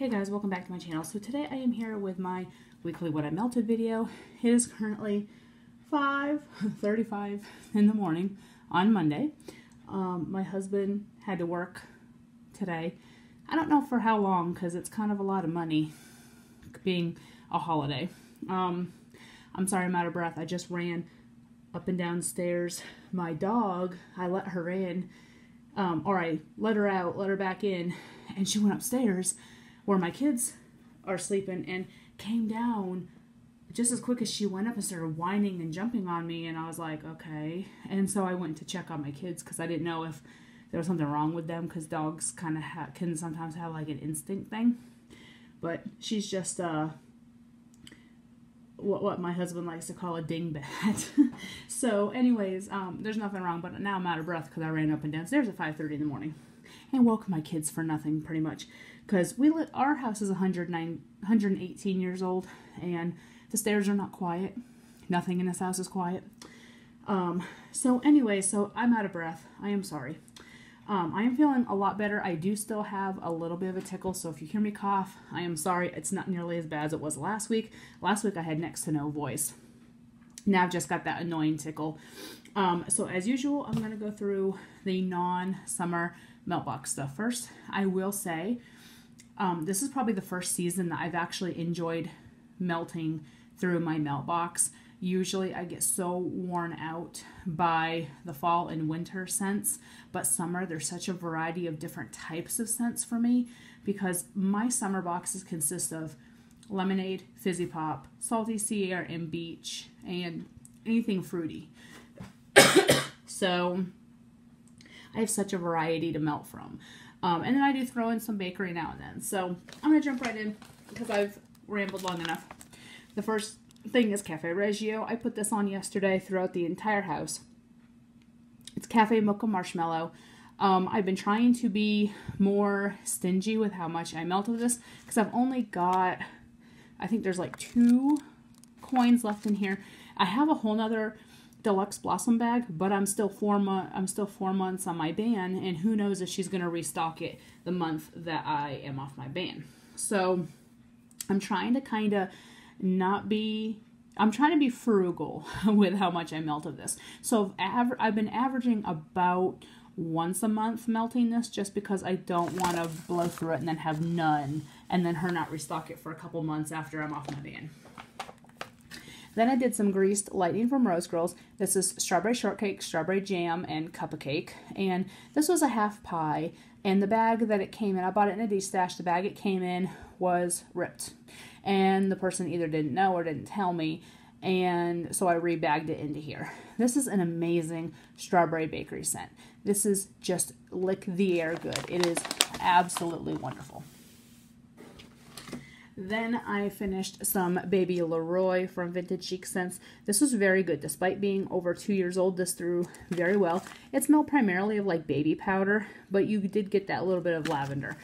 Hey guys, welcome back to my channel. So today I am here with my weekly What I Melted video. It is currently 5:35 in the morning on Monday. My husband had to work today. I don't know for how long because it's kind of a lot of money being a holiday. I'm sorry I'm out of breath. I just ran up and down stairs. My dog, I let her in, or I let her out, let her back in, and she went upstairs where my kids are sleeping and came down just as quick as she went up and started whining and jumping on me, and I was like, okay. And so I went to check on my kids because I didn't know if there was something wrong with them, because dogs kind of can sometimes have like an instinct thing. But she's just what my husband likes to call a dingbat. So anyways, there's nothing wrong, but now I'm out of breath because I ran up and downstairs at 5:30 in the morning and woke my kids for nothing, pretty much, because our house is 118 years old, and the stairs are not quiet. Nothing in this house is quiet. So anyway, so I'm out of breath. I am sorry. I am feeling a lot better. I do still have a little bit of a tickle, so if you hear me cough, I am sorry. It's not nearly as bad as it was last week. Last week I had next to no voice. Now I've just got that annoying tickle. So as usual, I'm going to go through the non-summer melt box stuff first. I will say, this is probably the first season that I've actually enjoyed melting through my melt box. Usually I get so worn out by the fall and winter scents, but summer, there's such a variety of different types of scents for me, because my summer boxes consist of lemonade, fizzy pop, salty sea air, and beach, and anything fruity. So I have such a variety to melt from. And then I do throw in some bakery now and then. So I'm going to jump right in because I've rambled long enough. The first thing is Cafe Reggio. I put this on yesterday throughout the entire house. It's Cafe Mocha Marshmallow. I've been trying to be more stingy with how much I melt of this, because I've only got, I think there's like 2 coins left in here. I have a whole nother deluxe blossom bag, but I'm still 4 months on my ban, and who knows if she's going to restock it the month that I am off my ban. So I'm trying to kind of I'm trying to be frugal with how much I melt of this. So I've been averaging about once a month melting this, just because I don't want to blow through it and then have none, and then her not restock it for a couple months after I'm off my ban. Then I did some greased lightning from Rose Girls. This is strawberry shortcake, strawberry jam, and cup of cake. And this was a half pie. And the bag that it came in, I bought it in a D-stash. The bag it came in was ripped. And the person either didn't know or didn't tell me. And so I rebagged it into here. This is an amazing strawberry bakery scent. This is just lick the air good. It is absolutely wonderful. Then I finished some Baby Leroy from Vintage Chic Scents. This was very good. Despite being over 2 years old, this threw very well. It smelled primarily of like baby powder, but you did get that little bit of lavender.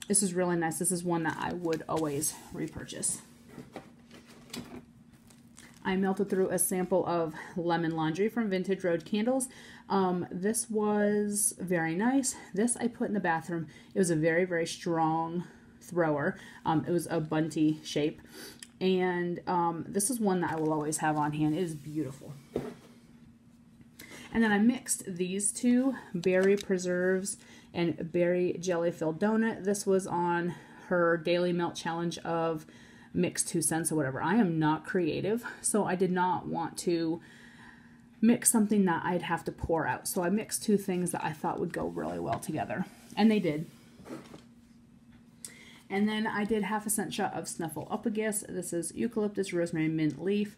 This is really nice. This is one that I would always repurchase. I melted through a sample of Lemon Laundry from Vintage Road Candles. This was very nice. This I put in the bathroom. It was a very, very strong thrower. It was a bunty shape, and this is one that I will always have on hand. It is beautiful. And then I mixed these two, berry preserves and berry jelly filled donut. This was on her daily melt challenge of mix 2 cents or whatever. I am not creative, so I did not want to mix something that I'd have to pour out. So I mixed 2 things that I thought would go really well together, and they did. And then I did half a cent shot of Snuffle Upagus. This is eucalyptus, rosemary, mint leaf.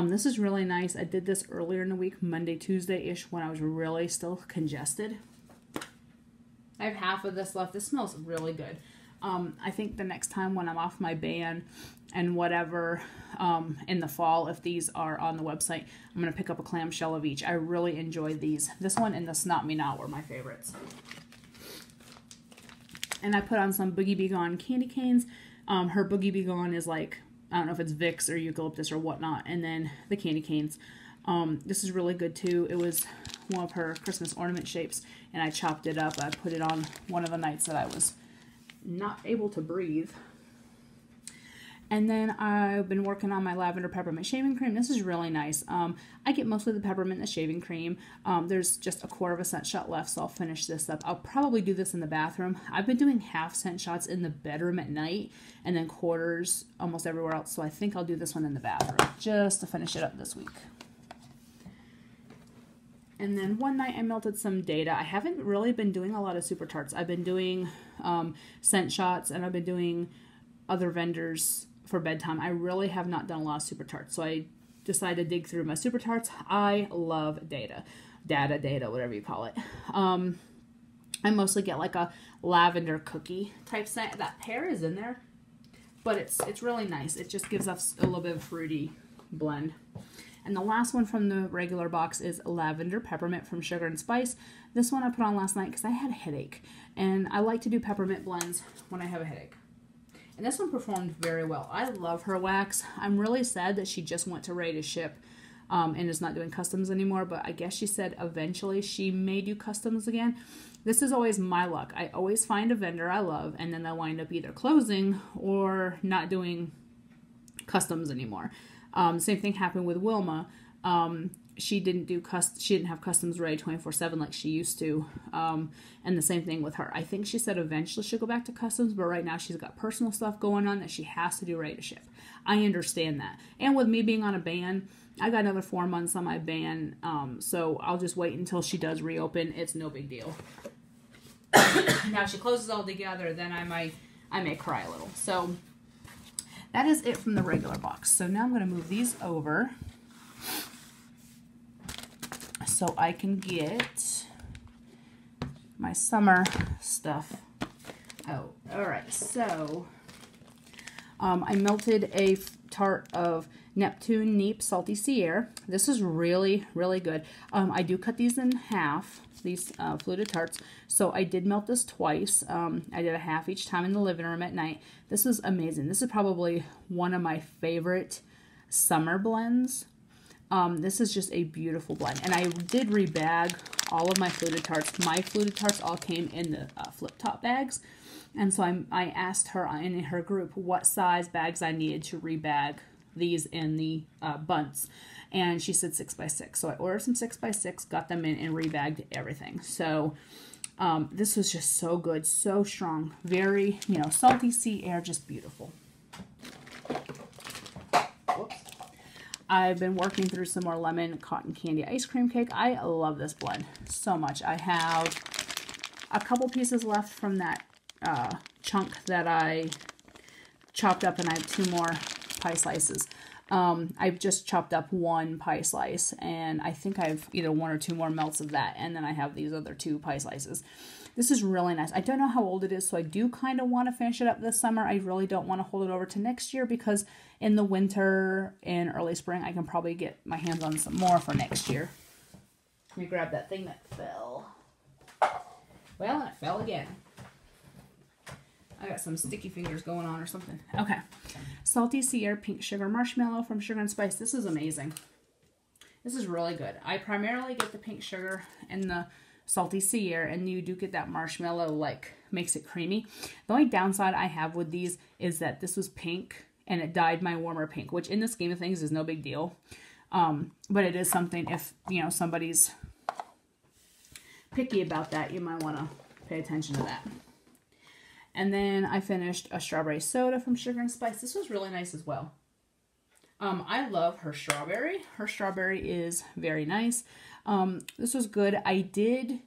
This is really nice. I did this earlier in the week, Monday, Tuesday-ish, when I was really still congested. I have half of this left. This smells really good. I think the next time when I'm off my ban and whatever, in the fall, if these are on the website, I'm going to pick up a clamshell of each. I really enjoy these. This one and the Snot Me Not were my favorites. And I put on some Boogie Be Gone candy canes. Her Boogie Be Gone is like, I don't know if it's Vicks or eucalyptus or whatnot. And then the candy canes. This is really good too. It was one of her Christmas ornament shapes, and I chopped it up. I put it on one of the nights that I was not able to breathe. And then I've been working on my lavender peppermint shaving cream. This is really nice. I get mostly the peppermint and the shaving cream. There's just a quarter of a scent shot left, so I'll finish this up. I'll probably do this in the bathroom. I've been doing half scent shots in the bedroom at night and then quarters almost everywhere else. So I think I'll do this one in the bathroom just to finish it up this week. And then one night I melted some Data. I haven't really been doing a lot of Super Tarts. I've been doing scent shots, and I've been doing other vendors for bedtime. I really have not done a lot of Super Tarts, so I decided to dig through my Super Tarts. I love Data, whatever you call it. I mostly get like a lavender cookie type scent. That pear is in there, but it's really nice. It just gives us a little bit of fruity blend. And the last one from the regular box is lavender peppermint from Sugar and Spice. This one I put on last night because I had a headache, and I like to do peppermint blends when I have a headache. And this one performed very well. I love her wax. I'm really sad that she just went to Ready to Ship and is not doing customs anymore, but I guess she said eventually she may do customs again. This is always my luck. I always find a vendor I love, and then they'll wind up either closing or not doing customs anymore. Same thing happened with Wilma. She didn't have customs ready 24/7 like she used to. And the same thing with her. I think she said eventually she'll go back to customs, but right now she's got personal stuff going on that she has to do Ready to Ship. I understand that. And with me being on a ban, I got another 4 months on my ban. So I'll just wait until she does reopen. It's no big deal. Now if she closes all together, then I may cry a little. So that is it from the regular box. So now I'm going to move these over so I can get my summer stuff out. Alright, so I melted a Tart of Neptune Neep Salty Sea Air. This is really, really good. I do cut these in half, these fluted tarts, so I did melt this twice. I did a half each time in the living room at night. This is amazing. This is probably one of my favorite summer blends. This is just a beautiful blend. And I did rebag all of my fluted tarts. My fluted tarts all came in the flip top bags. And so I asked her in her group what size bags I needed to rebag these in the bunts. And she said 6x6. So I ordered some 6x6, got them in, and rebagged everything. So this was just so good, so strong. Very, salty sea air, just beautiful. Whoops. I've been working through some more lemon cotton candy ice cream cake. I love this blend so much. I have a couple pieces left from that chunk that I chopped up, and I have 2 more pie slices. I've just chopped up 1 pie slice, and I think I have either 1 or 2 more melts of that, and then I have these other 2 pie slices. This is really nice. I don't know how old it is, so I do kind of want to finish it up this summer. I really don't want to hold it over to next year, because in the winter and early spring, I can probably get my hands on some more for next year. Let me grab that thing that fell. Well, and it fell again. I got some sticky fingers going on or something. Okay. Salty Sea Air Pink Sugar Marshmallow from Sugar and Spice. This is amazing. This is really good. I primarily get the pink sugar and the Salty Sea Air, and you do get that marshmallow, makes it creamy. The only downside I have with these is that this was pink, and it dyed my warmer pink, which in the scheme of things is no big deal. But it is something, if, somebody's picky about that, you might want to pay attention to that. And then I finished a strawberry soda from Sugar and Spice. This was really nice as well. I love her strawberry. Her strawberry is very nice. This was good. I did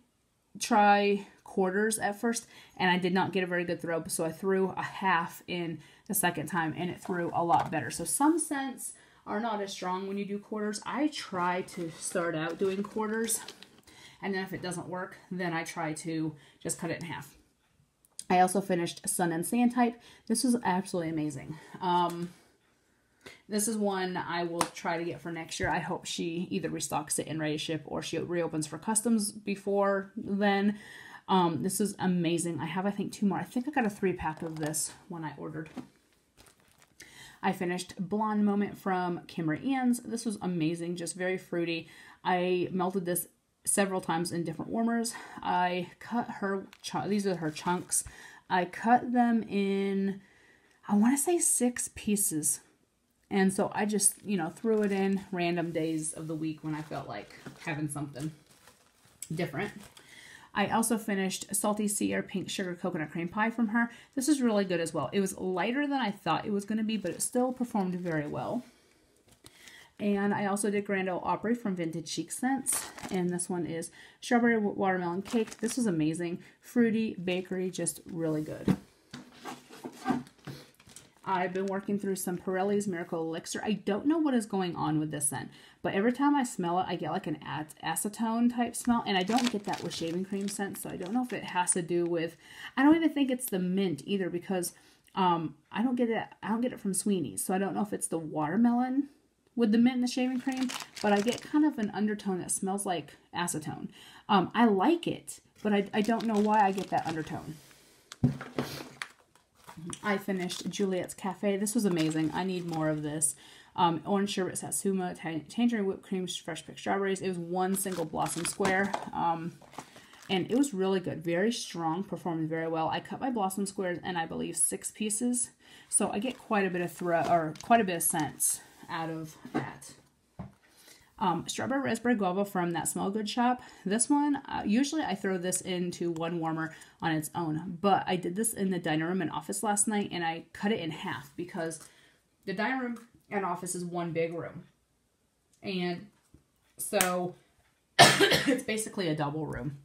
try quarters at first, and I did not get a very good throw, so I threw a half in the second time, and it threw a lot better. So some scents are not as strong when you do quarters. I try to start out doing quarters, and then if it doesn't work, then I try to just cut it in half. I also finished Sun and Sand Type. This was absolutely amazing. This is one I will try to get for next year. I hope she either restocks it in Ready to Ship, or she reopens for customs before then. This is amazing. I have, I think, 2 more. I think I got a 3-pack of this when I ordered. I finished Blonde Moment from Kimberly Ann's. This was amazing, just very fruity. I melted this several times in different warmers. I cut her, these are her chunks. I cut them in, I want to say 6 pieces. And so I just, you know, threw it in random days of the week when I felt like having something different. I also finished Salty Sea or Pink Sugar Coconut Cream Pie from her. This is really good as well. It was lighter than I thought it was going to be, but it still performed very well. And I also did Grand Ole Opry from Vintage Chic Scents. And this one is Strawberry Watermelon Cake. This was amazing. Fruity, bakery, just really good. I've been working through some Pirelli's Miracle Elixir. I don't know what is going on with this scent, but every time I smell it, I get like an acetone type smell, and I don't get that with shaving cream scents, so I don't know if it has to do with, I don't even think it's the mint either, because I don't get it from Sweeney's, so I don't know if it's the watermelon with the mint and the shaving cream, but I get kind of an undertone that smells like acetone. I like it, but I don't know why I get that undertone. I finished Juliet's Cafe. This was amazing. I need more of this. Orange sherbet satsuma, tangerine whipped cream, fresh picked strawberries. It was one single blossom square. And it was really good. Very strong. Performed very well. I cut my blossom squares in, I believe, 6 pieces. So I get quite a bit of quite a bit of scents out of that. Strawberry Raspberry Guava from That Smell Good shop. This one, usually I throw this into one warmer on its own, but I did this in the dining room and office last night, and I cut it in half because the dining room and office is one big room. And so it's basically a double room.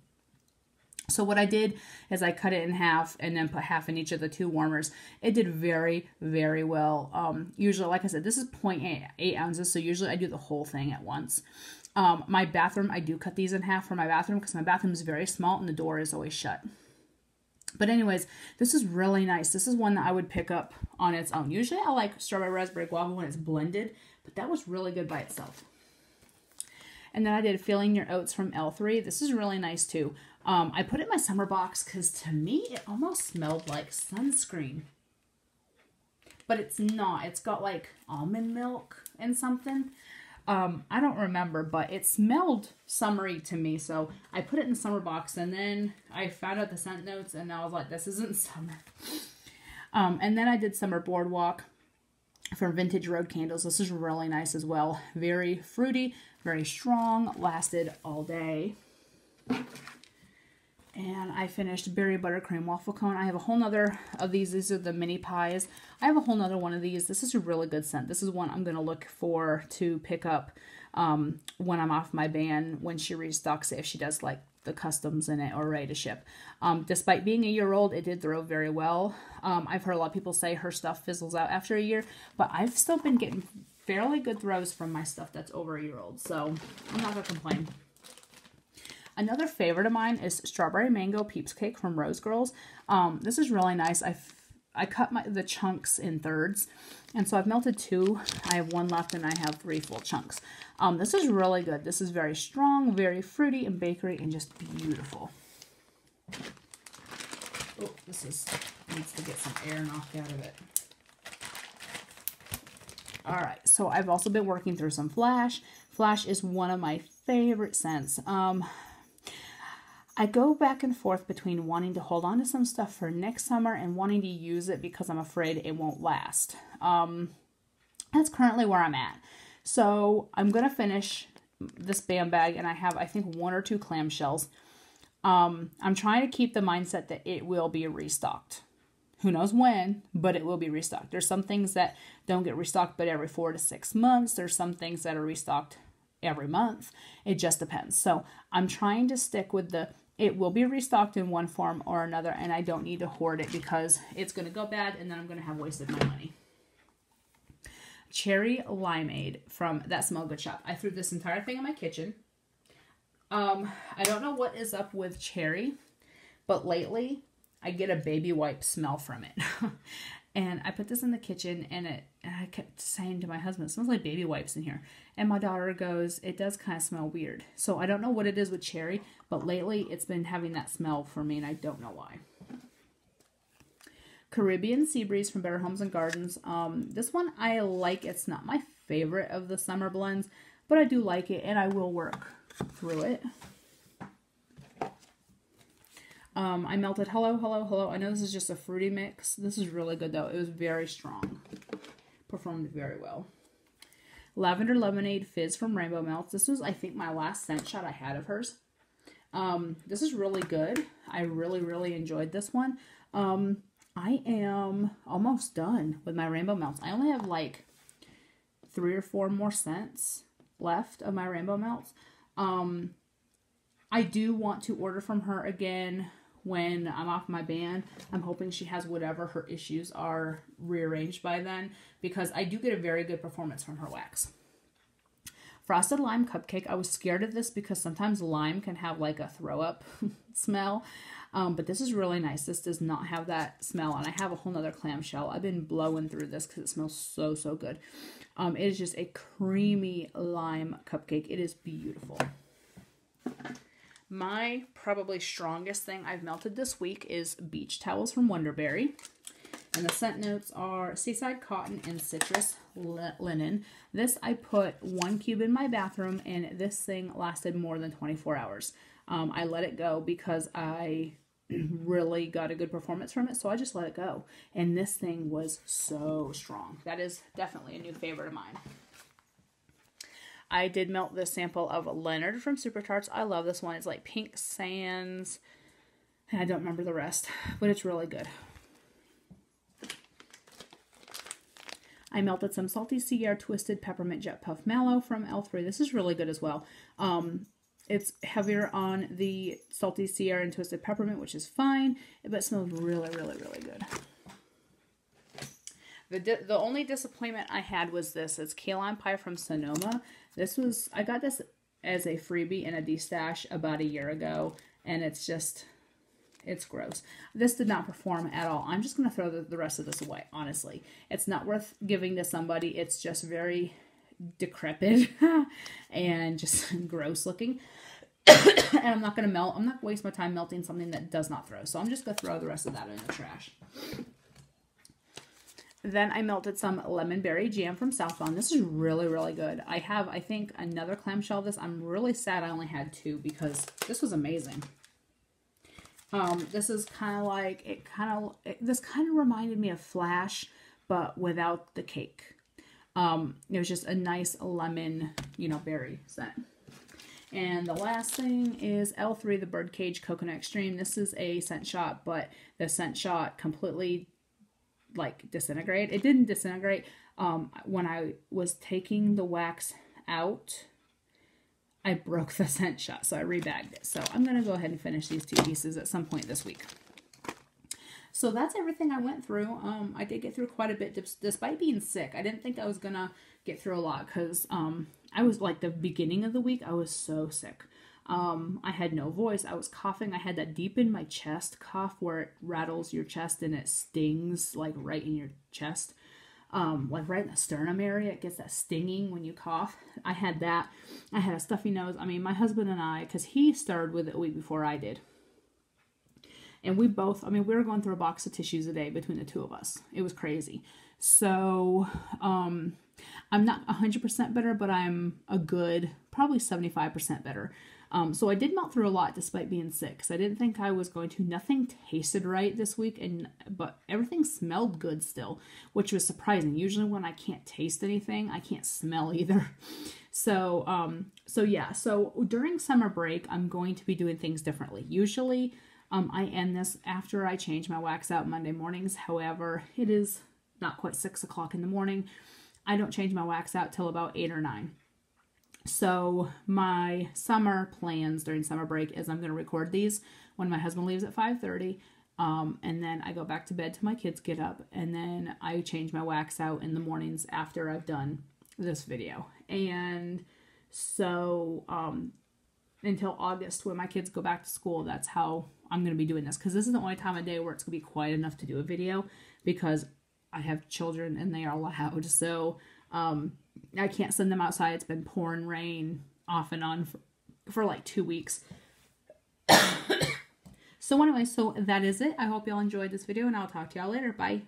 So what I did is I cut it in half and then put half in each of the 2 warmers. It did very, very well. Usually, like I said, this is 0.8 ounces, so usually I do the whole thing at once. My bathroom, I do cut these in half for my bathroom because my bathroom is very small and the door is always shut. But anyways, this is really nice. This is one that I would pick up on its own. Usually I like Strawberry Raspberry Guava when it's blended, but that was really good by itself. And then I did Filling Your Oats from L3. This is really nice too. I put it in my summer box because to me it almost smelled like sunscreen. But it's not. It's got like almond milk and something. I don't remember, but it smelled summery to me. So I put it in the summer box, and then I found out the scent notes and I was like, this isn't summer. And then I did Summer Boardwalk from Vintage Road Candles. This is really nice as well. Very fruity, very strong, lasted all day. And I finished Berry Buttercream Waffle Cone. I have a whole nother of these. These are the mini pies. I have a whole nother one of these. This is a really good scent. This is one I'm going to look for to pick up when I'm off my van, when she restocks it, if she does like the customs in it or ready to ship. Despite being a year old, it did throw very well. I've heard a lot of people say her stuff fizzles out after a year, but I've still been getting fairly good throws from my stuff that's over a year old, so I'm not going to complain. Another favorite of mine is Strawberry Mango Peeps Cake from Rose Girls. This is really nice. I cut the chunks in thirds, and so I've melted 2. I have 1 left, and I have 3 full chunks. This is really good. This is very strong, very fruity and bakery, and just beautiful. Oh, this needs to get some air knocked out of it. All right, so I've also been working through some Flash. Flash is one of my favorite scents. I go back and forth between wanting to hold on to some stuff for next summer and wanting to use it because I'm afraid it won't last. That's currently where I'm at. So I'm going to finish this BAM bag, and I have, I think, 1 or 2 clamshells. I'm trying to keep the mindset that it will be restocked. Who knows when, but it will be restocked. There's some things that don't get restocked but every 4 to 6 months. There's some things that are restocked every month. It just depends. So I'm trying to stick with it will be restocked in one form or another, and I don't need to hoard it because it's going to go bad and then I'm going to have wasted my money. Cherry Limeade from That Smell Good shop. I threw this entire thing in my kitchen. I don't know what is up with cherry, but lately I get a baby wipe smell from it. And I put this in the kitchen, and I kept saying to my husband, it smells like baby wipes in here. And my daughter goes, it does kind of smell weird. So I don't know what it is with cherry, but lately it's been having that smell for me, and I don't know why. Caribbean Sea Breeze from Better Homes and Gardens. This one I like. It's not my favorite of the summer blends, but I do like it, and I will work through it. I melted Hello, Hello, Hello. I know this is just a fruity mix. This is really good, though. It was very strong. Performed very well. Lavender Lemonade Fizz from Rainbow Melts. This was, I think, my last scent shot I had of hers. This is really good. I really, really enjoyed this one. I am almost done with my Rainbow Melts. I only have like 3 or 4 more scents left of my Rainbow Melts. I do want to order from her again when I'm off my ban. I'm hoping she has whatever her issues are rearranged by then, because I do get a very good performance from her wax. Frosted Lime Cupcake. I was scared of this because sometimes lime can have like a throw up smell. But this is really nice. This does not have that smell. And I have a whole nother clamshell. I've been blowing through this because it smells so, so good. It is just a creamy lime cupcake. It is beautiful. My probably strongest thing I've melted this week is Beach Towels from Wonderberry. And the scent notes are Seaside Cotton and Citrus Linen. This I put 1 cube in my bathroom, and this thing lasted more than 24 hours. I let it go because I really got a good performance from it, so I just let it go. And this thing was so strong. That is definitely a new favorite of mine. I did melt this sample of Leonard from Super Tarts. I love this one. It's like Pink Sands, and I don't remember the rest, but it's really good. I melted some Salty Sea Air Twisted Peppermint Jet Puff Mallow from L3. This is really good as well. It's heavier on the Salty Sea Air and Twisted Peppermint, which is fine, but it smells really, really, really good. The only disappointment I had was this. It's Key Lime Pie from Sonoma. I got this as a freebie in a D-stash about a year ago, and it's gross. This did not perform at all. I'm just going to throw the rest of this away, honestly. It's not worth giving to somebody. It's just very decrepit and just gross looking. And I'm not going to waste my time melting something that does not throw. So I'm just going to throw the rest of that in the trash. Then I melted some Lemon Berry Jam from Southbound. This is really, really good. I have, I think, another clamshell of this. I'm really sad I only had 2 because this was amazing. This is kind of like, this kind of reminded me of Flash, but without the cake. It was just a nice lemon, berry scent. And the last thing is L3, the Birdcage Coconut Extreme. This is a scent shot, but the scent shot completely, disintegrated. It didn't disintegrate. When I was taking the wax out, I broke the scent shot, so I rebagged it. So I'm going to go ahead and finish these 2 pieces at some point this week. So that's everything I went through. I did get through quite a bit despite being sick. I didn't think I was going to get through a lot because I was the beginning of the week, I was so sick. I had no voice. I was coughing. I had that deep in my chest cough where it rattles your chest and it stings right in your chest. Right in the sternum area. It gets that stinging when you cough. I had that. I had a stuffy nose. I mean, my husband and I, because he started with it a week before I did. And we both, we were going through a box of tissues a day between the 2 of us. It was crazy. So, I'm not 100% better, but I'm a good, probably 75% better. So I did melt through a lot despite being sick, because I didn't think I was going to. Nothing tasted right this week, but everything smelled good still, which was surprising. Usually when I can't taste anything, I can't smell either. So yeah. So during summer break, I'm going to be doing things differently. Usually, I end this after I change my wax out Monday mornings. However, it is not quite 6 o'clock in the morning. I don't change my wax out till about 8 or 9. So my summer plans during summer break is I'm going to record these when my husband leaves at 5:30. And then I go back to bed till my kids get up. And then I change my wax out in the mornings after I've done this video. And so until August when my kids go back to school, that's how I'm going to be doing this. Because this is the only time of day where it's going to be quiet enough to do a video. Because I have children and they are loud. So I can't send them outside. It's been pouring rain off and on for 2 weeks. So anyway, so that is it. I hope y'all enjoyed this video and I'll talk to y'all later. Bye.